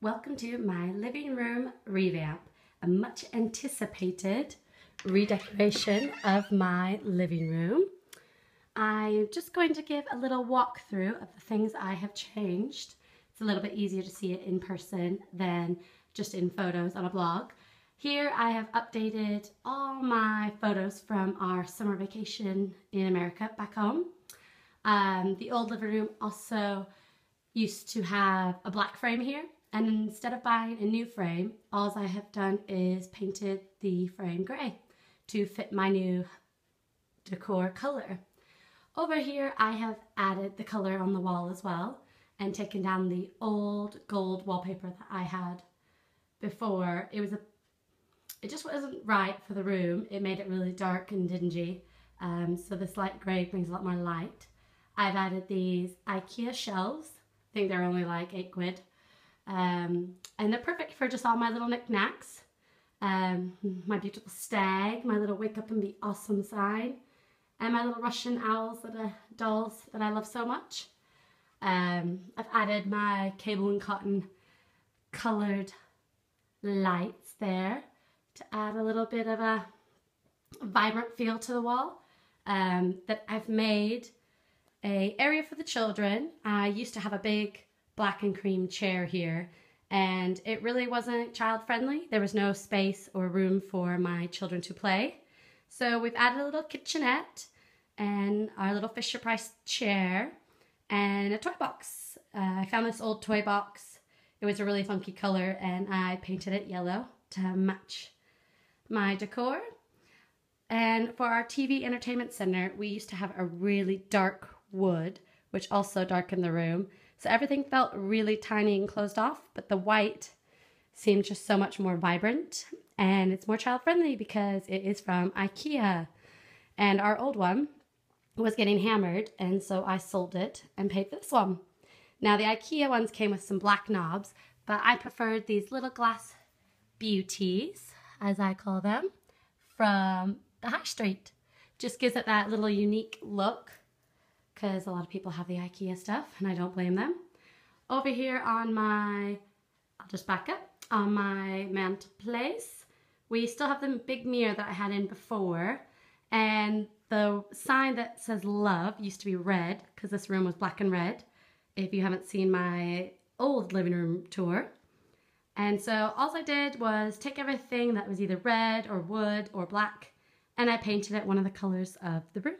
Welcome to my living room revamp, a much anticipated redecoration of my living room. I'm just going to give a little walkthrough of the things I have changed. It's a little bit easier to see it in person than just in photos on a blog. Here I have updated all my photos from our summer vacation in America back home. The old living room also used to have a black frame here, and instead of buying a new frame, all I have done is painted the frame gray to fit my new decor color. Over here I have added the color on the wall as well and taken down the old gold wallpaper that I had before. It just wasn't right for the room. It made it really dark and dingy, so this light gray brings a lot more light. I've added these IKEA shelves. I think they're only like 8 quid. And they're perfect for just all my little knickknacks. My beautiful stag, my little wake up and be awesome sign, and my little Russian dolls that I love so much. I've added my cable and cotton colored lights there to add a little bit of a vibrant feel to the wall. That I've made an area for the children. I used to have a big black and cream chair here, and it really wasn't child friendly. There was no space or room for my children to play. So we've added a little kitchenette and our little Fisher Price chair and a toy box. I found this old toy box. It was a really funky color and I painted it yellow to match my decor. And for our TV entertainment center, we used to have a really dark wood, which also darkened the room. So everything felt really tiny and closed off, but the white seemed just so much more vibrant, and it's more child friendly because it is from IKEA. And our old one was getting hammered, and so I sold it and paid for this one. Now the IKEA ones came with some black knobs, but I preferred these little glass beauties, as I call them, from the high street. Just gives it that little unique look, because a lot of people have the IKEA stuff and I don't blame them. Over here on my, I'll just back up, on my mantelpiece, we still have the big mirror that I had in before, and the sign that says love used to be red because this room was black and red, if you haven't seen my old living room tour. And so all I did was take everything that was either red or wood or black, and I painted it one of the colors of the room.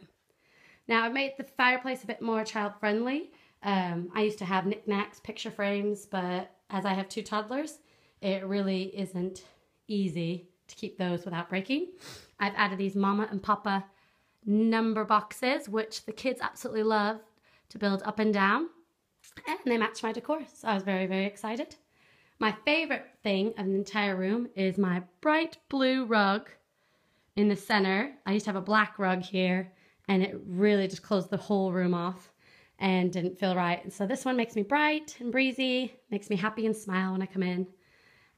Now I've made the fireplace a bit more child friendly. I used to have knickknacks, picture frames, but as I have 2 toddlers, it really isn't easy to keep those without breaking. I've added these Mama and Papa number boxes, which the kids absolutely love to build up and down, and they match my decor, so I was very, very excited. My favorite thing of the entire room is my bright blue rug in the center. I used to have a black rug here, and it really just closed the whole room off and didn't feel right. And so this one makes me bright and breezy, makes me happy and smile when I come in.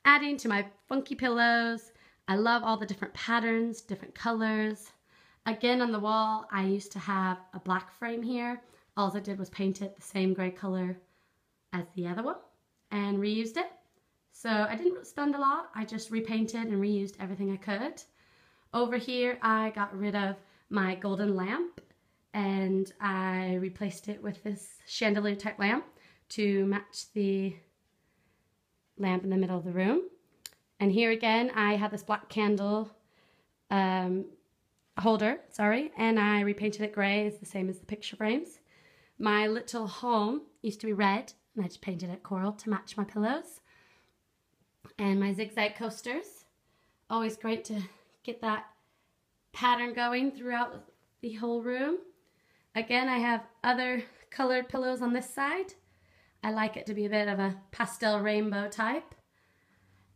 Adding to my funky pillows, I love all the different patterns, different colors. Again, on the wall, I used to have a black frame here. All I did was paint it the same gray color as the other one and reused it. So I didn't spend a lot. I just repainted and reused everything I could. Over here, I got rid of my golden lamp and I replaced it with this chandelier type lamp to match the lamp in the middle of the room. And here again I had this black candle holder, and I repainted it gray. It's the same as the picture frames. My little home used to be red and I just painted it coral to match my pillows. And my zigzag coasters, always great to get that pattern going throughout the whole room. Again, I have other colored pillows on this side. I like it to be a bit of a pastel rainbow type.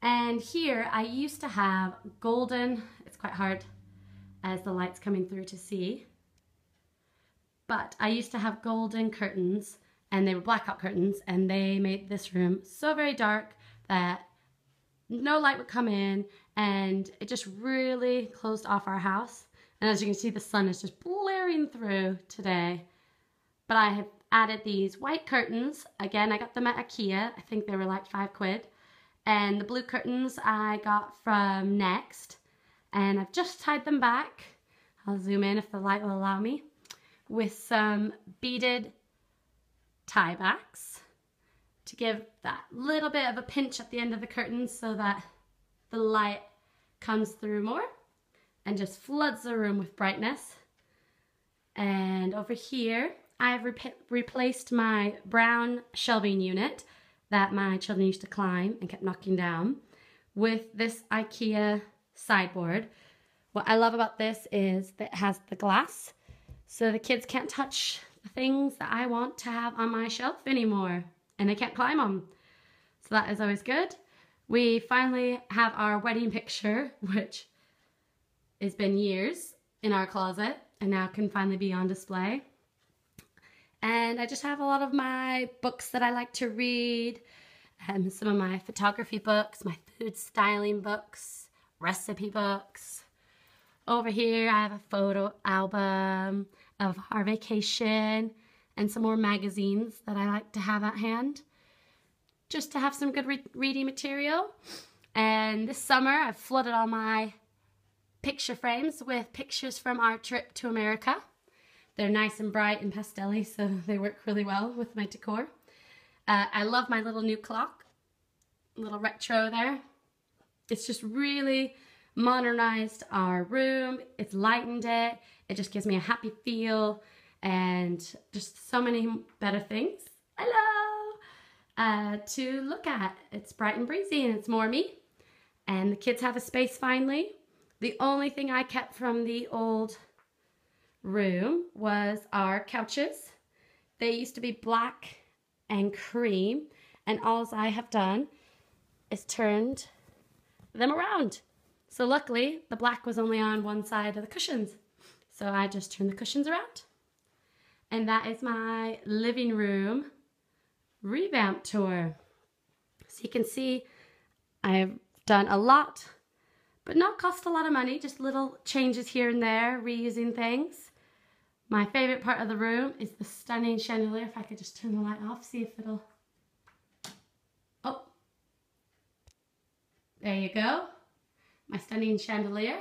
And here I used to have golden, it's quite hard as the light's coming through to see, but I used to have golden curtains, and they were blackout curtains, and they made this room so very dark that no light would come in, and it just really closed off our house. And as you can see, the sun is just blaring through today. But I have added these white curtains. Again, I got them at IKEA. I think they were like 5 quid. And the blue curtains I got from Next. And I've just tied them back. I'll zoom in if the light will allow me. With some beaded tie backs to give that little bit of a pinch at the end of the curtains so that the light comes through more and just floods the room with brightness. And over here, I've replaced my brown shelving unit that my children used to climb and kept knocking down with this IKEA sideboard. What I love about this is that it has the glass, so the kids can't touch the things that I want to have on my shelf anymore, and they can't climb them. So that is always good. We finally have our wedding picture, which has been years in our closet, and now can finally be on display. And I just have a lot of my books that I like to read, some of my photography books, my food styling books, recipe books. Over here I have a photo album of our vacation and some more magazines that I like to have at hand, just to have some good reading material. And this summer I've flooded all my picture frames with pictures from our trip to America. They're nice and bright and pastel-y, so they work really well with my decor. I love my little new clock, little retro there. It's just really modernized our room. It's lightened it. It just gives me a happy feel and just so many better things. Hello! To look at. It's bright and breezy and it's more me. And the kids have a space finally. The only thing I kept from the old room was our couches. They used to be black and cream, and all I have done is turned them around. So luckily the black was only on one side of the cushions, so I just turned the cushions around. And that is my living room revamp tour. So you can see I've done a lot, but not cost a lot of money, just little changes here and there, reusing things. My favorite part of the room is the stunning chandelier. If I could just turn the light off, see if it'll... Oh, there you go. My stunning chandelier.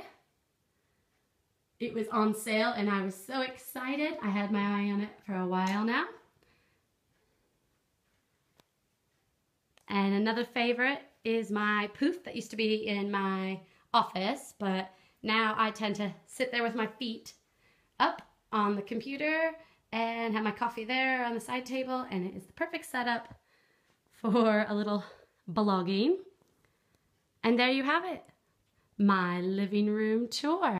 It was on sale and I was so excited. I had my eye on it for a while now. And another favorite is my poof that used to be in my office, but now I tend to sit there with my feet up on the computer and have my coffee there on the side table, and it is the perfect setup for a little blogging. And there you have it, my living room tour.